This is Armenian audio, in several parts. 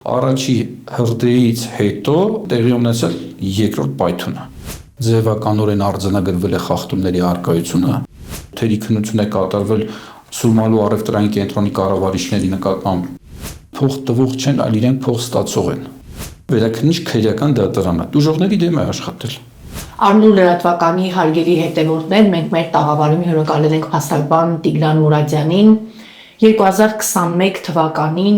Առաջի հրդեհից հետո տեղի ունեցել երկրորդ պայթյունը։ Ձևականորեն արձանագրվել է խախտումների առկայությունը, թերի քննություն է կատարվել Սուրմալու առևտրային կենտրոնի կառավարիչների նկատմամբ։ Փող տվող չեն, այլ իրենք փող ստացող են։ Վերաքննիչ քրեական դատարանը տուժողների դեմ է աշխատել։ Առնու լրատվականի հարգելի հետևորդներ, մենք մեր տաղավարում հյուրընկալել ենք փաստաբան Տիգրան Մուրադյանին։ 2021 թվականին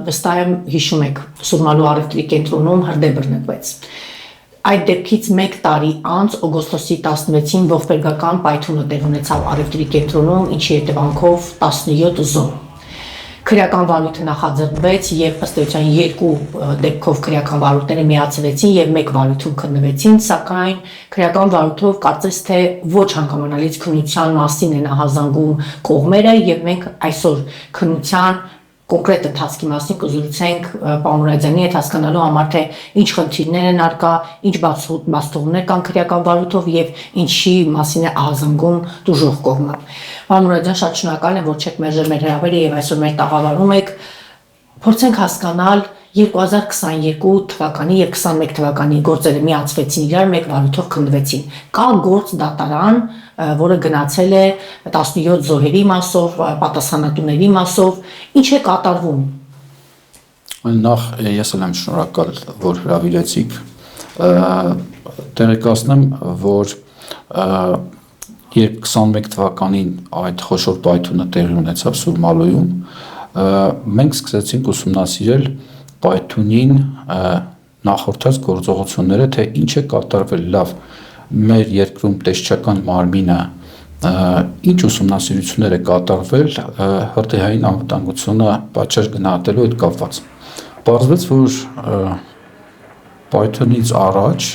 վստահ եմ հիշում եք Սուրմալու առևտրի կենտրոնում հրդեհ բռնկվեց։ Այդ դեպքից 1 տարի անց օգոստոսի 16-ին ողբերգական պայթյունը տեղ ունեցավ առևտրի կենտրոնում, ինչի հետևանքով 17 զոհ։ Քրեական վարույթը նախաձեռնվեց եւ ըստ էության 2 դեպքով քրեական վարույթները միացվեցին եւ 1 վարույթում քննվեցին, սակայն քրեական վարույթով կարծես թե ոչ հանգամանալից քննության մասին են ահազանգում կողմերը եւ մենք այսօր քննության կոնկրետ ընթացքի մասին կզրուցենք պարոն Մուրադյանի հետ հասկանալու համար թե ինչ խնդիրներ են արկա, ինչ բացթողումներ կան քրեական վարույթով եւ ինչի մասին է ահազանգում դժոխք կողմը։ Պարոն Մուրադյան, շատ շնորհակալ եմ, որ չեք մերժել մեր հրավերը եւ այսօր մեր տաղավարում եք։ Փորձենք հասկանալ 2022 թվականի եւ 21 թվականի գործերը միացվեցին իրար, 1 վարույթով քննվեցին։ Կա գործ դատարան, որը գնացել է 17 զոհերի մասով, պատասխանատուների մասով, ինչ է կատարվում։ Նախ ես եմ շնորհակալ, որ հրավիրեցիք։ Տեղեկացնեմ, որ երբ 21 թվականին այդ խոշոր պայթյունը տեղի ունեցավ Սուրմալույում, մենք սկսեցինք ուսումնասիրել պայթյունին նախորդած գործողությունները, թե ինչ է կատարվել լավ մեր երկրում տեսչական մարմինը ինչ ուսումնասիրություններ է կատարվել հրդեհային անվտանգությունը պատճառ գնահատելու հետ կապված։ Պարզվեց, որ պայթյունից առաջ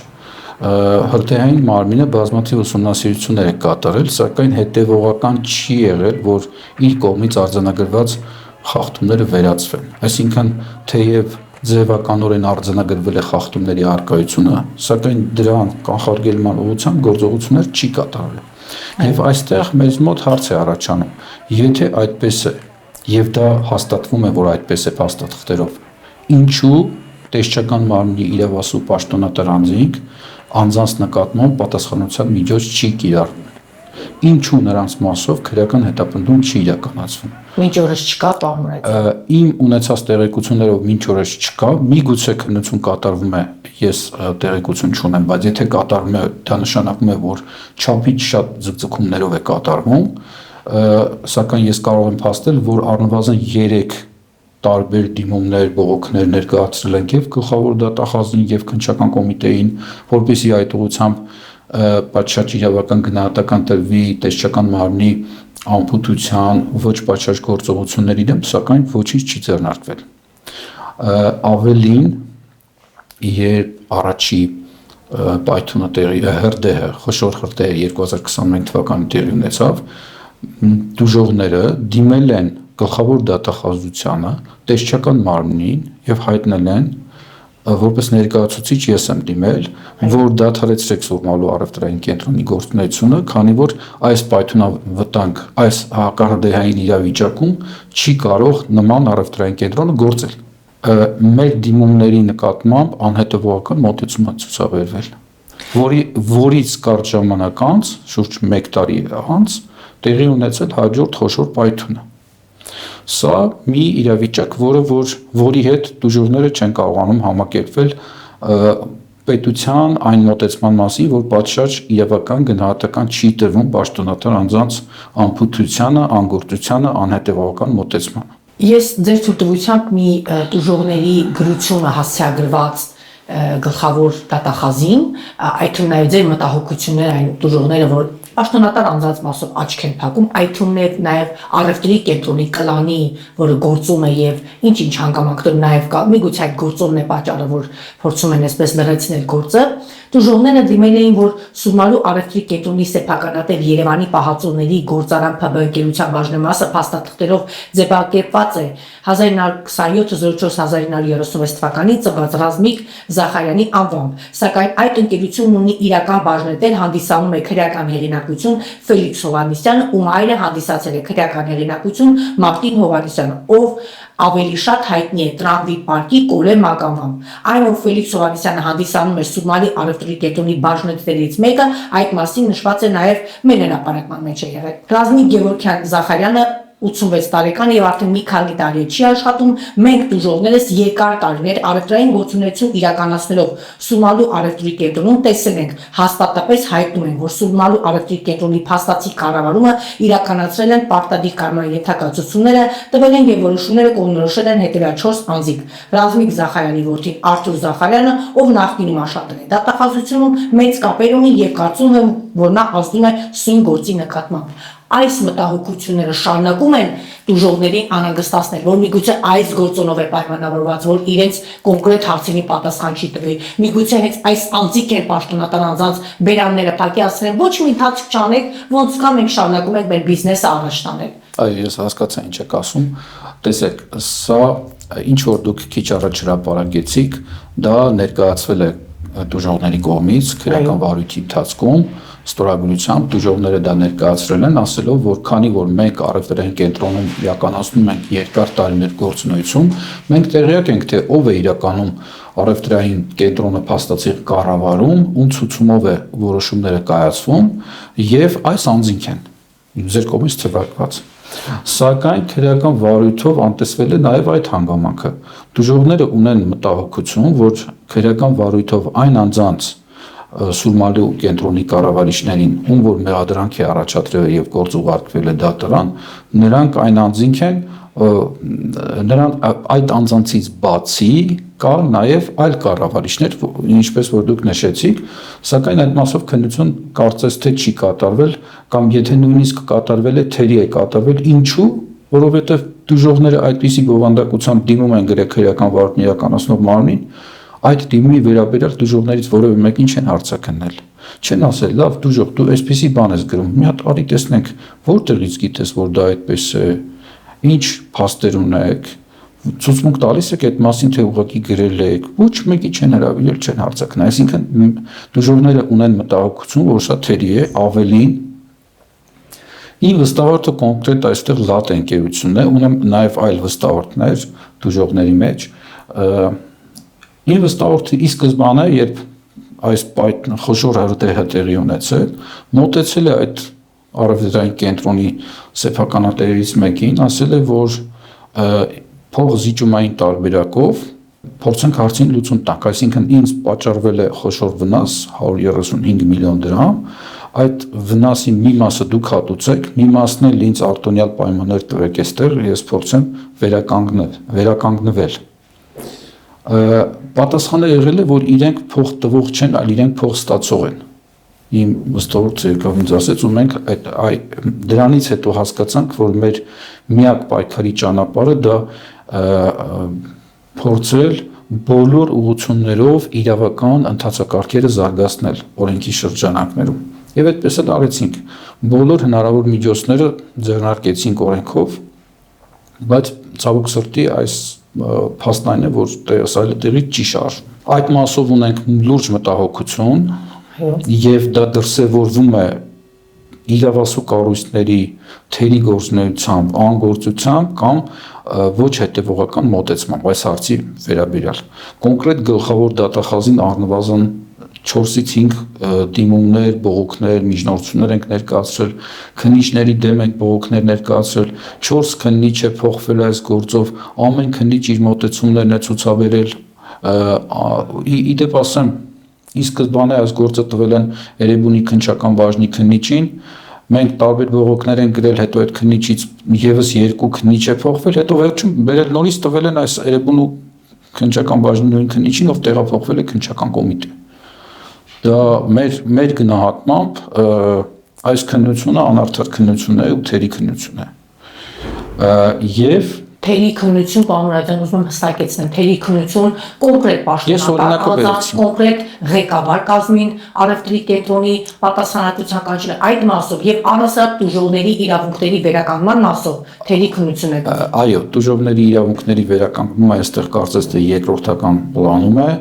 հրդեհային մարմինը բազմաթիվ ուսումնասիրություններ է կատարել, սակայն հետևողական չի եղել, որ իր կողմից արձանագրված խախտումները վերացվեն։ Այսինքն, թեև ձևականորեն արձանագրվել է խախտումների առկայությունը, սակայն դրան կանխարգելման ուղղությամբ գործողություններ չի կատարվել։ Եվ այստեղ մեզ մոտ հարց է առաջանում, եթե այդպես է, եւ դա հաստատվում է, որ այդպես է փաստաթղթերով, ինչու տեսչական մարմնի իրավասու պաշտոնատար անձանց նկատմամբ պատասխանատվության միջոց չի կիրառվում։ Ինչու նրանց մասով քրեական հետապնդում չի իրականացվում։ Մինչ օրս չկա, պարոն Մուրադյան։ Իմ ունեցած տեղեկություններով մինչ օրս չկա, միգուցե քննություն կատարվում է, ես տեղեկություն չունեմ, բայց եթե կատարվում է, դա նշանակում է, որ չափից շատ ձգձգումներով է կատարվում, սակայն ես կարող եմ փաստել, որ առնվազն 3 տարբեր դիմումներ, բողոքներ ներկայացրել ենք եւ գլխավոր դատախազին եւ քննչական կոմիտեին, որպեսզի այդ ուղղությամբ պատշաճ իրավական գնահատական տրվի տեսչական մարմնի անփութության ոչ պատշաճ գործողությունների դեմ, սակայն ոչինչ չի ձեռնարկվել։ Ավելին, երբ առաջի պայթյունը հրդեհը, խոշոր հրդեհը 2021 թվականին տեղի ունեցավ, դժողները դիմել են գլխավոր դատախազությանը, տեսչական մարմնին եւ հայտնել են, որպես ներկայացուցիչ ես եմ դիմել, որ դադարեցրեք Սուրմալու առևտրային կենտրոնի գործունեությունը, քանի որ այս պայթյունավտանգ, այս հակահրդեհային իրավիճակում չի կարող նման առևտրային կենտրոնը գործել։ Մեր դիմումների նկատմամբ անհետևողական մոտեցում է ցուցաբերվել, որից կարճ ժամանակ անց, շուրջ 1 տարի անց, տեղի ունեցել հաջորդ խոշոր պայթյունը։ Սա մի իրավիճակ, որի հետ դժողները չեն կարողանում համակերպվել պետության այն մոտեցման մասին, որ պատշաճ իրավական գնահատական չի տրվում պաշտոնատար անձանց անփութությանը, անգործությանը, անհետևողական մոտեցմանը։ Ես ձեր ցուցադրությամբ մի դժողների գրությունը հասցեագրված գլխավոր դատախազին, այդ թվում նաև ձեր մտահոգությունները, այն դժողները, որ պաշտոնատար անձանց մասով աչք են փակում, այդ թվում նաև առևտրի կենտրոնի կլանի, որը գործում է եւ ինչ հանգամանքներ նաև կա, միգուցե այդ գործոնն է պատճառը, որ փորձում են այսպես լրացնել գործը, դժողները դիմել էին, որ Սուրմալու առևտրի կենտրոնի սեփականատեր Երևանի պահածոների գործարան ՓԲ ընկերության բաժնեմասը փաստաթղթերով ձևակերպված է 1927-04-1936 թվականին ծնված Ռազմիկ Զախարյանի անվամբ, սակայն այդ ընկերությունն ունի իրական բաժնետեր, հանդիսանում է քրեական հեղինակություն Ֆելիքս Հովհաննիսյանը, ում հայրը հանդիսացել է քրեական հեղինակություն Մարտին Հովհաննիսյանը, ով ավելի շատ հայտնի է Տրամվի պարկի Կոլե մագանվամբ։ Այն որ Ֆելիքս Հովհաննիսյանը հանդիսանում էր Սուրմալի առևտրի կենտրոնի բաժնետերից մեկը, այդ մասին նշված է նաև մեր հրապարակման մեջ է եղել։ Ռազմիկ Գևորգյան Զախարյանը 86 տարեկան եւ արդեն մի քանի տարի չի աշխատում, մենք դժողներս երկար տարիներ առևտրային գործունեություն իրականացնելով Սուրմալու առևտրի կենտրոնում տեսել ենք, հաստատապես հայտնում ենք, որ Սուրմալու առևտրի կենտրոնի փաստացի կառավարումը իրականացրել են պարտադիր կառավարման ենթակացությունները, տվել են եւ որոշումները կողմնորոշել են հետեւյալ 4 անձիկ. Ռազմիկ Զախարյանի որդին Արթուր Զախարյանը, ով նախկինում աշխատել է դատախազությունում, մեծ կապեր ունի եւ կարծում եմ, որ նա ազդում է սույն գործի նկատմամբ։ Այս մտահոգությունները շարունակում են դժողներին անհանգստացնել, որ միգուցե այս գործոնով է պայմանավորված, որ իրենց կոնկրետ հարցերի պատասխան չի տվել։ Միգուցե հենց այս անձիկ են պաշտոնատար անձանց բերանները փակիացնել, ոչ մի ընթացք չանեք, ոնց կա մենք շարունակում ենք մեր բիզնեսը առաջ տանել։ Այո, ես հասկացա ինչ եք ասում։ Տեսեք, սա ինչ որ դուք քիչ առաջ հրապարակեցիք, դա ներկայացվել է դժողների կողմից քրեական վարույթի ընթացքում, ստորագրությամբ դժողները դա ներկայացրել են, ասելով, որ քանի որ մենք առևտրային կենտրոնում իրականացնում ենք երկար տարիներ գործունեություն, մենք տեղյակ ենք, թե ով է իրականում առևտրային կենտրոնը փաստացի կառավարում, ում ցուցումով է որոշումները կայացվում, եւ այս անձինք են ձեր կողմից թվարկված։ Սակայն քրեական վարույթով անտեսվել է նաև այդ հանգամանքը։ Դժողները ունեն մտահոգություն, որ քրեական վարույթով այն անձանց Սուրմալու կենտրոնի կառավարիչներին, ում որ մեղադրանք է առաջադրվել եւ գործ ուղարկվել է դատարան, նրանք այն անձինք են, նրանք այդ անձանցից բացի կա նաև այլ կառավարիչներ, ինչպես որ դուք նշեցիք, սակայն այդ մասով քննություն կարծես թե չի կատարվել, կամ եթե նույնիսկ կատարվել է, թերի է կատարվել, ինչու, որովհետև դժողները այդպիսի բովանդակությամբ դիմում են քրեական վարույթ իրականացնող մարմնին, այդ դիմումի վերաբերյալ դժողներից որևէ մեկին չեն հարցաքննել, չեն ասել, լավ դժող, դու այսպիսի բան ես գրում, մի հատ արի տեսնենք, որտեղից գիտես, որ դա այդպես է, ինչ փաստեր ունեք, ցուցմունք տալիս եք այդ մասին, թե ուղղակի գրել եք, ոչ մեկի չեն հրավիրել, չեն հարցաքնել, այսինքն դժողները ունեն մտահոգություն, որ սա թերի է, ավելին Իմ վստահորդը կոնկրետ այստեղ լատ ընկերությունն է, ունեմ նաև այլ վստահորդներ դժողների մեջ, Իմ վստահորդը ի սկզբանե, երբ այս խոշոր հրդեհը տեղի ունեցել, մոտեցել է այդ առևտրային կենտրոնի սեփականատերերից մեկին, ասել է, որ փող զիջումային տարբերակով փորձենք հարցին լուծում տանք, այսինքն ինձ պատճառվել է խոշոր վնաս 135 միլիոն դրամ, այդ վնասի մի մասը դուք հատուցեք, մի մասն էլ ինձ արտոնյալ պայմաններ տվեք այստեղ, ես փորձեմ վերականգնվել։ Պատասխանը եղել է, որ իրենք փող տվող չեն, այլ իրենք փող ստացող են։ Իմ վստահորդը եկավ ինձ ասեց, ու մենք դրանից հետո հասկացանք, որ մեր միակ պայքարի ճանապարհը դա փորձել բոլոր ուղղություններով իրավական ընթացակարգերը զարգացնել օրենքի շրջանակներում։ Եվ այդպես էլ արեցինք։ Բոլոր հնարավոր միջոցները ձեռնարկեցինք օրենքով, բայց ցավոք սրտի այս փաստն այն է, որ սայլը տեղի չի շարժվում։ Այդ մասով ունենք լուրջ մտահոգություն, եւ դա դրսևորվում է իրավասու կառույցների թերի գործունեությամբ, անգործությամբ կամ ոչ հետևողական մոտեցմամբ այս հարցի վերաբերյալ։ Կոնկրետ գլխավոր դատախազին առնվազն 4-ից 5 դիմումներ, բողոքներ, միջնորդություններ ենք ներկայացրել, քննիչների դեմ ենք բողոքներ ներկայացրել, 4 քննիչ է փոխվել այս գործով, ամեն քննիչ իր մոտեցումներն է ցուցաբերել, իդեպ ասեմ, ի սկզբանե այս գործը տվել են Էրեբունի քննչական բաժնի քննիչին, մենք տարբեր բողոքներ ենք գրել, հետո այդ քննիչից եւս 2 քննիչ է փոխվել, հետո վերջում բերել նորից տվել են այս Էրեբունու քննչական բաժնի նույն քննիչին, ով տեղափոխվել է քննչական կոմիտե։ Դա մեր գնահատմամբ այս քննությունը անարդար քննություն է ու թերի քննություն է։ Եվ թերի քննություն պարոն ուզում եմ հստակեցնել, թերի քննություն կոնկրետ պաշտոնատար, կոնկրետ ղեկավար կազմին, առևտրի կենտրոնի պատասխանատվության կանչել այդ մասով եւ առասարակ դժողների իրավունքների վերականգնման մասով թերի քննություն է։ Այո, դժողների իրավունքների վերականգնումը այստեղ կարծես թե երկրորդական պլանում է։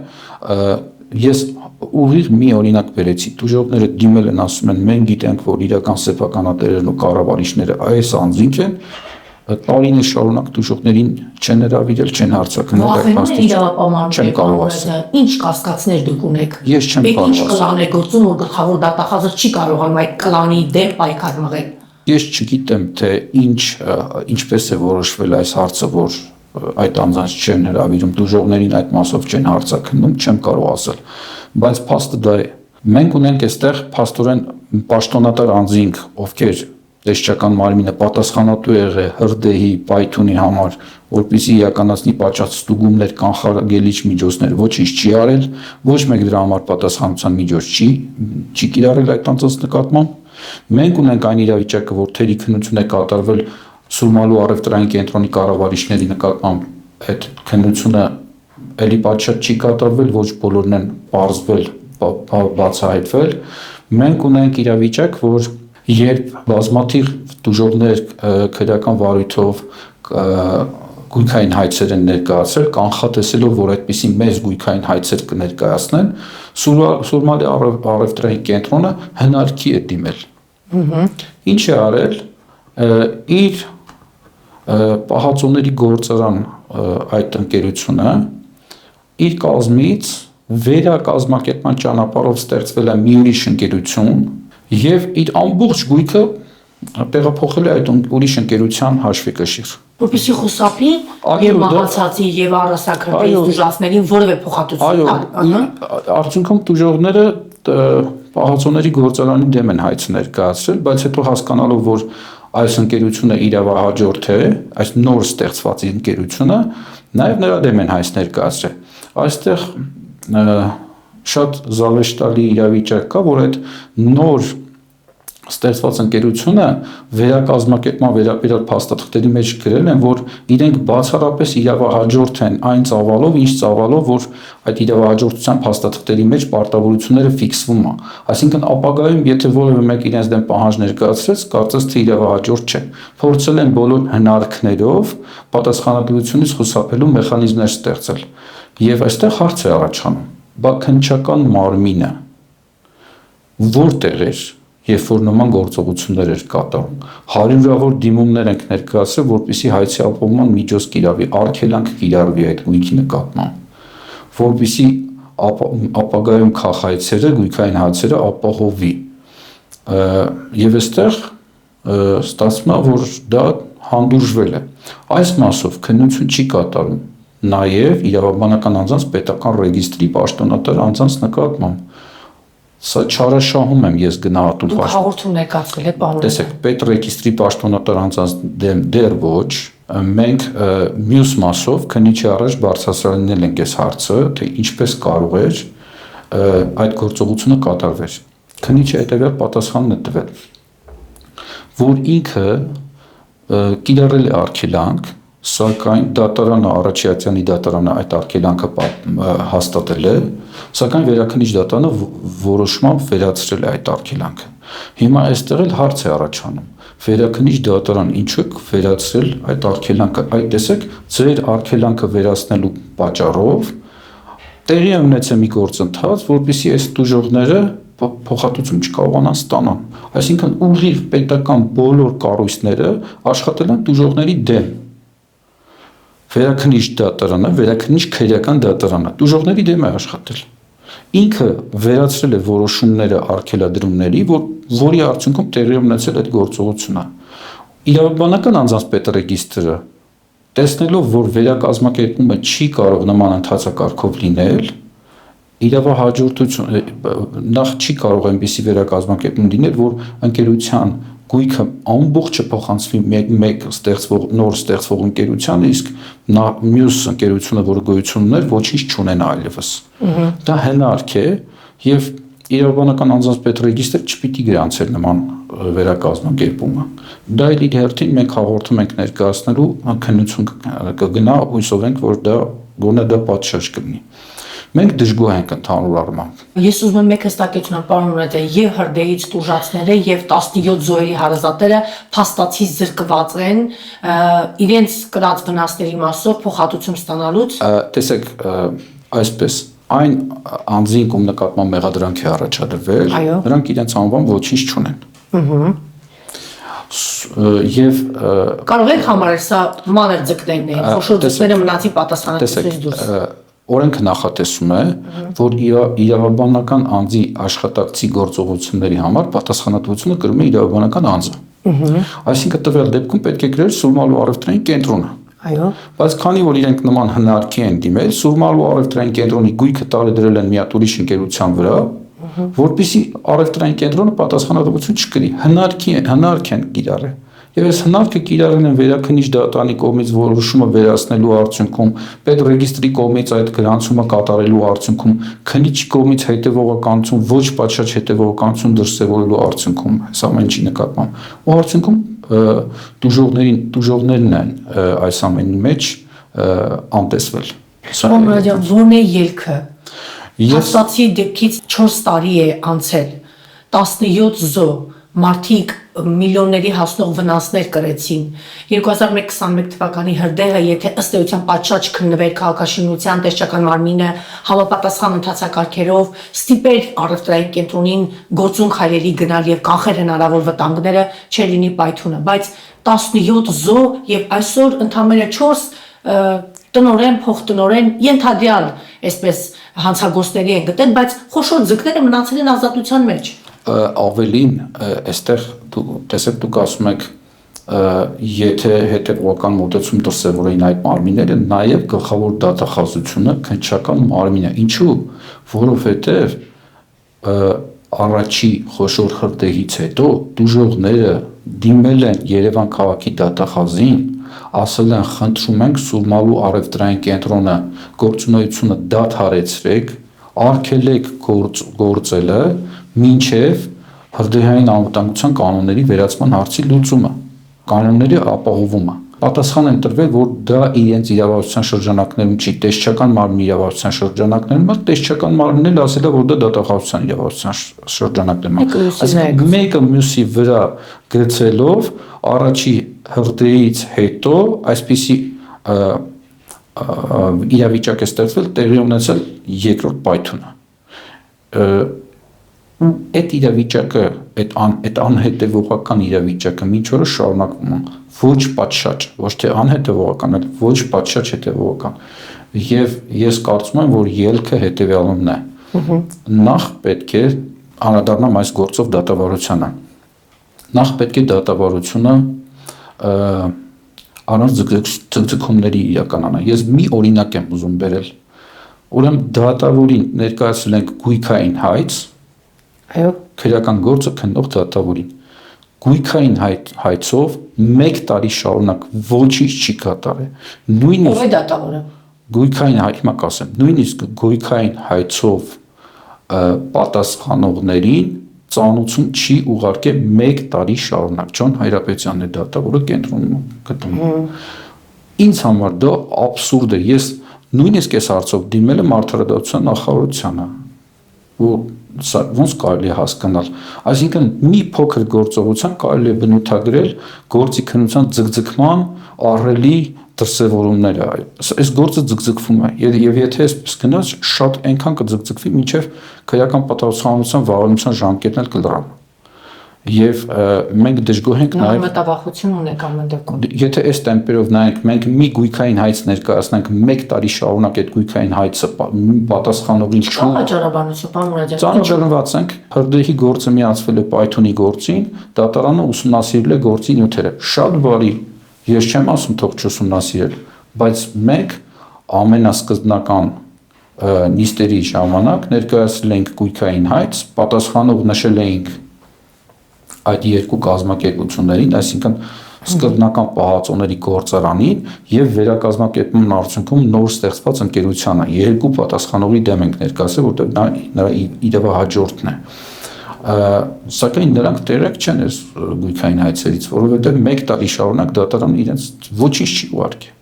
Ես ուղիղ մի օրինակ բերեցի, դժողները դիմել են, ասում են, մենք գիտենք, որ իրական սեփականատերերն ու կառավարիչները այս անձինք են, տարիներ շարունակ դժողներին չեն հրավիրել, չեն հարձակվել, Վախենում են իրավապահման կարող ասել։ Ինչ կասկածներ դուք ունեք։ Ես չեմ կարող Ինչ կլան է գործում, որ գլխավոր դատախազը չի կարողանում այդ կլանի դեմ պայքար մղել։ Ես չգիտեմ, թե ինչպես է որոշվել այս հարցը, որ այդ անձանց չեն հրավիրում, դժողներին այդ մասով չեն հարձակվում, չեմ կարող ասել, բայց փաստը դա է։ Մենք ունենք այստեղ փաստորեն պաշտոնատար անձինք, ովքեր տեսչական մարմինը պատասխանատու եղել հրդեհի, պայթունի համար, որպեսզի իրականացնի պատշաճ ստուգումներ, կանխարգելիչ միջոցներ, ոչինչ չի արել, ոչ մեկ դրա համար պատասխանատվության միջոց չի կիրառել այդ անձանց նկատմամբ։ Մենք ունենք այն իրավիճակը, որ թերի քննություն է կատարվել Սուրմալու առևտրային կենտրոնի կառավարիչների նկատմամբ այդ քննությունը էլի պատշաճ չի կատարվել, ոչ բոլորն են պարզվել, բացահայտվել։ Մենք ունենք իրավիճակ, որ երբ բազմաթիվ դժողներ քրեական վարույթով գույքային հայցեր են ներկայացրել, կանխատեսելով, որ այդպիսի մեծ գույքային հայցեր կներկայացնեն, Սուրմալի առևտրային կենտրոնը հնարքի է դիմել։ Ինչ է արել, իր պահածոների գործարան այդ ընկերությունը իր կազմից վերակազմակերպման ճանապարհով ստեղծվել է մի ուրիշ ընկերություն եւ իր ամբողջ գույքը տեղափոխել է այդ ուրիշ ընկերության հաշվեկշիռ, որպեսզի խուսափի եւ մահացածի եւ առասակրտի դժվարներին որևէ փոխհատուցում։ Արդյունքում դժողները պահածոների գործարանի դեմ են հայց ներկայացրել, բայց հետո հասկանալով, որ այս ընկերությունը իրավահաջորդ է, այս նոր ստեղծված ընկերությունը, նաև նրա դեմ են հայց ներկայացրել։ Այստեղ շատ զավեշտալի իրավիճակ կա, որ այդ նոր ստեղծված ընկերությունը վերակազմակերպման վերաբերյալ փաստաթղթերի մեջ գրել են, որ իրենք բացառապես իրավահաջորդ են այն ծավալով, ինչ ծավալով, որ այդ իրավահաջորդության փաստաթղթերի մեջ պարտավորությունները ֆիքսվում են։ Այսինքն ապագայում, եթե որևէ մեկ իրենց դեմ պահանջ ներկայացրեց, կարծես թե իրավահաջորդ չէ։ Փորձել են բոլոր հնարքներով պատասխանատվությունից խուսափելու մեխանիզմներ ստեղծել։ Եվ այստեղ հարց է առաջանում. բա քննչական մարմինը որտեղ էր, երբ որ նման գործողություններ էր կատարում, հարյուրավոր դիմումներ ենք ներկայացրել, որպեսզի հայցի ապահովման միջոց կիրառվի, արգելանք կիրառվի այդ գույքի նկատմամբ, որպեսզի ապագայում քաղաքացիները գույքային հայցերը ապահովի։ Եվ այստեղ ստացվում է, որ դա հանդուրժվել է։ Այս մասով քննություն չի կատարում նաև իրավաբանական անձանց պետական ռեգիստրի պաշտոնատար անձանց նկատմամբ։ Սա չարաշահում եմ ես գնահատում։ Դուք հաղորդում ներկայացրել եք, պարոն։ Տեսեք, պետ ռեգիստրի պաշտոնատար անձանց դեր ոչ, մենք մյուս մասով քննիչի առաջ բարձրացրել ենք այս հարցը, թե ինչպես կարող էր այդ գործողությունը կատարվել։ Քննիչը հետևյալ պատասխանն է տվել, որ ինքը կիրառել է արգելանք, սակայն դատարանը, Արաչյացյանի դատարանը այդ արգելանքը հաստատել է, սակայն վերաքննիչ դատարանը որոշմամբ վերացրել է այդ արգելանքը։ Հիմա այստեղ էլ հարց է առաջանում. վերաքննիչ դատարան ինչու է վերացրել այդ արգելանքը։ Այդ տեսեք, ձեր արգելանքը վերացնելու պատճառով տեղի է ունեցել մի գործընթաց, որպեսզի այս դժողները փոխհատուցում չկարողանան ստանալ։ Այսինքն ուղիղ պետական բոլոր կառույցները աշխատել են դժողների դեմ։ Վերաքննիչ դատարանը, վերաքննիչ քրեական դատարանը դժողների դեմ է աշխատել։ Ինքը վերացրել է որոշումները արգելադրումների, որի արդյունքում տեղի է ունեցել այդ գործողությունը։ Իրավաբանական անձանց պետռեգիստրը, տեսնելով, որ վերակազմակերպումը չի կարող նման ընթացակարգով լինել, իրավահաջորդություն նախ չի կարող այնպիսի վերակազմակերպում լինել, որ ընկերության գույքը ամբողջը փոխանցվի մեկ նոր ստեղծվող ընկերությանը, իսկ մյուս ընկերությունը, որը գոյություն ուներ, ոչինչ չունենա այլևս։ Դա հնարք է եւ իրավաբանական անձանց պետռեգիստրը չպիտի գրանցեր նման վերակազմակերպումը։ Դա իր հերթին մենք հաղորդում ենք ներկայացնելու քննություն կգնա, հույսով ենք, որ դա գոնե դա պատշաճ կլինի։ Մենք դժգոհ ենք ընդհանուր առմամբ։ Ես ուզում եմ մեկ հստակեցնել, պարոն Մուրադյան, եւ հրդեհից տուժածները եւ 17 զոհերի հարազատները փաստացի զրկված են իրենց կրած վնասների մասով փոխհատուցում ստանալուց։ Տեսեք, այսպես այն անձին ում նկատմամբ մեղադրանք է առաջադրվել, նրանք իրենց անվան ոչինչ չունեն։ եւ կարող եք համարել սա մանր ձգտելն է, խոշոր ձգտելը մնացի պատասխանատվությունից դուրս։ Օրենքը նախատեսում է, որ իրավաբանական անձի աշխատակցի գործողությունների համար պատասխանատվությունը կրում է իրավաբանական անձը։ Այսինքն տվյալ դեպքում պետք է գրել Սուրմալու առևտրային կենտրոնը։ Այո։ Բայց քանի որ իրենք նման հնարքի են դիմել, Սուրմալու առևտրային կենտրոնի գույքը տարեդրել են մի հատ ուրիշ ընկերության վրա, որպեսզի առևտրային կենտրոնը պատասխանատվություն չկրի, հնարք են կիրառել։ Եվ այս հնարքը կիրառել են վերաքննիչ դատարանի կողմից որոշումը վերացնելու արդյունքում, պետռեգիստրի կողմից այդ գրանցումը կատարելու արդյունքում, քննիչի կողմից հետևողականություն, ոչ պատշաճ հետևողականություն դրսևորելու արդյունքում, այս ամեն ինչի նկատմամբ։ Ու արդյունքում տուժողներն են այս ամենի մեջ անտեսվել։ Սոմրադյան, ո՞րն է ելքը։ Հաստատի դեպքից 4 տարի է անցել, 17 զո, մարդիկ միլիոնների հասնող վնասներ կրեցին։ 2021 թվականի հրդեհը, եթե ըստ էության պատշաճ քննվեր քաղաքաշինության տեսչական մարմինը համապատասխան ընթացակարգերով ստիպեր առևտրային կենտրոնին գործուն քայլերի գնալ եւ կանխեր հնարավոր վտանգները, չէր լինի պայթյունը, բայց 17 զո եւ այսօր ընդամենը 4 տնորեն, փոխտնորեն, ենթադրյալ այսպես հանցագործների են գտել, բայց խոշոր ձգները մնացել են ազատության մեջ։ Ավելին, այստեղ տեսեք դուք ասում եք, եթե հետևողական մոտեցում դրսևորեին այդ մարմինները, նաև գլխավոր դատախազությունը քննչական մարմին է։ Ինչու՞, որովհետև առաջի խոշոր հրդեհից հետո դուժողները դիմել են Երևան քաղաքի դատախազին, ասել են խնդրում ենք Սուրմալու առևտրային կենտրոնը գործունեությունը դադարեցրեք, արգելեք գործելը մինչև հրդեհային անվտանգության կանոնների վերացման հարցի լուծումը, կանոնների ապահովումը։ Պատասխան են տրվել, որ դա իրենց իրավասության շրջանակներում չի, տեսչական մարմնի իրավասության շրջանակներում, տեսչական մարմինն էլ ասել է, որ դա դատախազության իրավասության շրջանակներում է։ Այսինքն մեկը մյուսի վրա գցելով առաջի հրդեհից հետո այսպիսի իրավիճակ է ստեղծվել, տեղի ունեցել երկրորդ պայթյունը։ Այդ իրավիճակը, այդ անհետևողական իրավիճակը մինչ օրս շարունակվում է, ոչ պատշաճ, ոչ թե անհետևողական, այլ ոչ պատշաճ հետևողական։ Եվ ես կարծում եմ, որ ելքը հետևյալն է։ Նախ պետք է անդրադառնամ այս գործով դատավարությանը։ Նախ պետք է դատավարությունը առանց ձգձգումների իրականանա։ Ես մի օրինակ եմ ուզում բերել։ Ուրեմն դատավորին ներկայացրել ենք գույքային հայց, այո, քրեական գործը քննող դատավորին։ Գույքային հայցով 1 տարի շարունակ ոչինչ չի կատարել։ Ով է դատավորը։ Գույքային հիմա կասեմ, նույնիսկ գույքային հայցով պատասխանողներին ծանուցում չի ուղարկել 1 տարի շարունակ։ Ջոն Հայրապետյանն է դատավորը կենտրոնում գտնվում։ Ինձ համար դա աբսուրդ է։ Ես նույնիսկ այս հարցով դիմել եմ Արդարադատության նախարարությանը, ու ոնց կարելի է հասկանալ։ Այսինքն մի փոքր գործողության կարելի է բնութագրել գործի քննության ձգձգման ահռելի դրսևորումները։ Այս գործը ձգձգվում է, եւ եթե այսպես գնաց, շատ այնքան կձգձգվի, մինչեւ քրեական պատասխանատվության վավերացման ժամկետն էլ կլռա։ Եվ մենք դժգոհ ենք նաև մտավախություն ունենք ամեն դեպքում։ Եթե այս տեմպերով նայենք, մենք մի գույքային հայց ներկայացնենք 1 տարի շարունակ այդ գույքային հայցը պատասխանողին չու։ Ճանաչարաբանություն, պարոն Մուրադյան։ Ճանաչարված ենք, հրդեհի գործը միացվել է պայթյունի գործին, դատարանը ուսումնասիրել է գործի նյութերը։ Շատ բարի, ես չեմ ասում թող չուսումնասիրել, բայց մենք ամենասկզբնական նիստերի ժամանակ ներկայացրել ենք գույքային հայց, պատասխանող նշել էինք այդ երկու կազմակերպություններին, այսինքն սկզբնական պահածոների գործարանին եւ վերակազմակերպման արդյունքում նոր ստեղծված ընկերությանը երկու պատասխանողի դեմ ենք ներկայացրել, որտեղ նրա իրավահաջորդն է։ Սակայն նրանք տեղյակ չեն այս գույքային հայցերից, որովհետեւ 1 տարի շարունակ դատարանը իրենց ոչինչ չի ուղարկել։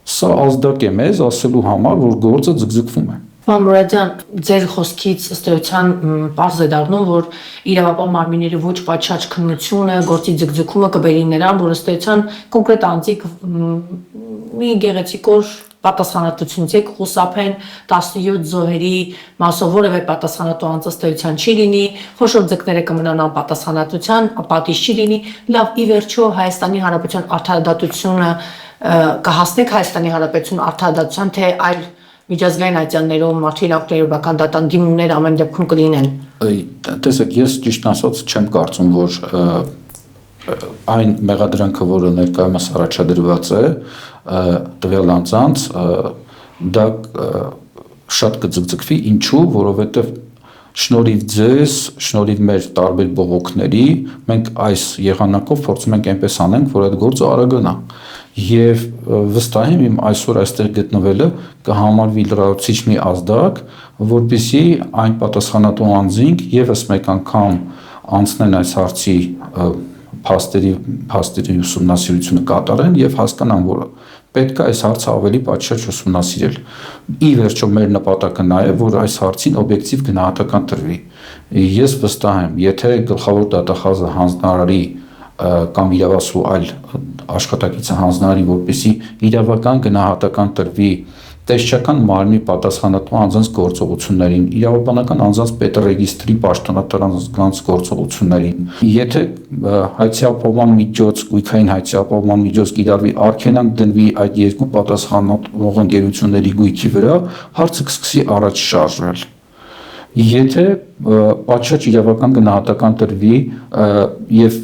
Սա ազդակ է մեզ ասելու համար, որ գործը ձգձգվում է։ Պարոն Մուրադյան, ձեր խոսքից ըստ էության պարզ է դառնում, որ իրավապահ մարմինների ոչ պատշաճ քննությունը, գործի ձգձգումը կբերի նրան, որ ըստ էության կոնկրետ անձիկ մի գեղեցիկ օր պատասխանատվությունից եք խուսափեն 17 զոհերի մասով որևէ պատասխանատու անձնստեյության չի լինի, խոշոր ձկները կմնան անպատասխանատվության, պատիժ չի լինի, լավ ի վերջո Հայաստանի Հանրապետության արդարադատությունը կհասնեք Հայաստանի Հանրապետություն արդարադատության, թե այլ միջազգային այցաններում մարդու իրավունքների բական դատան դիմումներ ամեն դեպքում կլինեն։ Տեսեք, ես ճիշտ ասած չեմ կարծում, որ այն մեղադրանքը, որը ներկայումս առաջադրված է տվյալ անձանց, դա շատ կձգձգվի, ինչու, որովհետև շնորհիվ ձեզ, շնորհիվ մեր տարբեր բողոքների, մենք այս եղանակով փորձում ենք այնպես անենք, որ այդ գործը արագանա։ Եվ վստահ եմ իմ այսօր այստեղ գտնվելը կհամարվի լրացուցիչ մի ազդակ, որպեսզի այն պատասխանատու անձինք եւս մեկ անգամ անցնեն այս հարցի փաստերի ուսումնասիրությունը կատարեն եւ հասկանան, որ պետք է այս հարցը ավելի պատշաճ ուսումնասիրել։ Ի վերջո մեր նպատակը նա է, որ այս հարցին օբյեկտիվ գնահատական տրվի։ Ես վստահ եմ, եթե գլխավոր դատախազը հանձնարարի կամ իրավասու այլ աշխատակիցը հանձնարարի, որպեսզի իրավական գնահատական տրվի տեսչական մարմնի պատասխանատու անձանց գործողություններին, իրավաբանական անձանց պետռեգիստրի պաշտոնատար անձանց գործողություններին, եթե հայցիապահման միջոց, գույքային հայցիապահման միջոց կիրառվի, արգելանք դնվի այդ երկու պատասխանատու ընկերությունների գույքի վրա, հարցը կսկսի առաջ շարժվել։ Եթե պատշաճ իրավական գնահատական տրվի եւ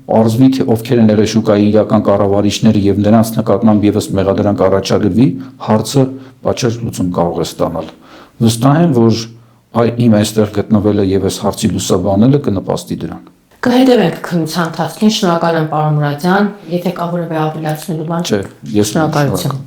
արզվի, թե ովքեր են եղել շուկայի իրական կառավարիչները եւ նրանց նկատմամբ եւս մեղադրանք առաջադրվի, հարցը պատշաճ լուծում կարող է ստանալ։ Վստահ եմ, որ իմ այստեղ գտնվելը եւ այս հարցի լուսաբանելը կնպաստի դրան։ Կհետևենք քննության ընթացքին, շնորհակալ եմ պարոն Մուրադյան, եթե կա որևէ ավելացնելու բան, Չէ, ես շնորհակալություն։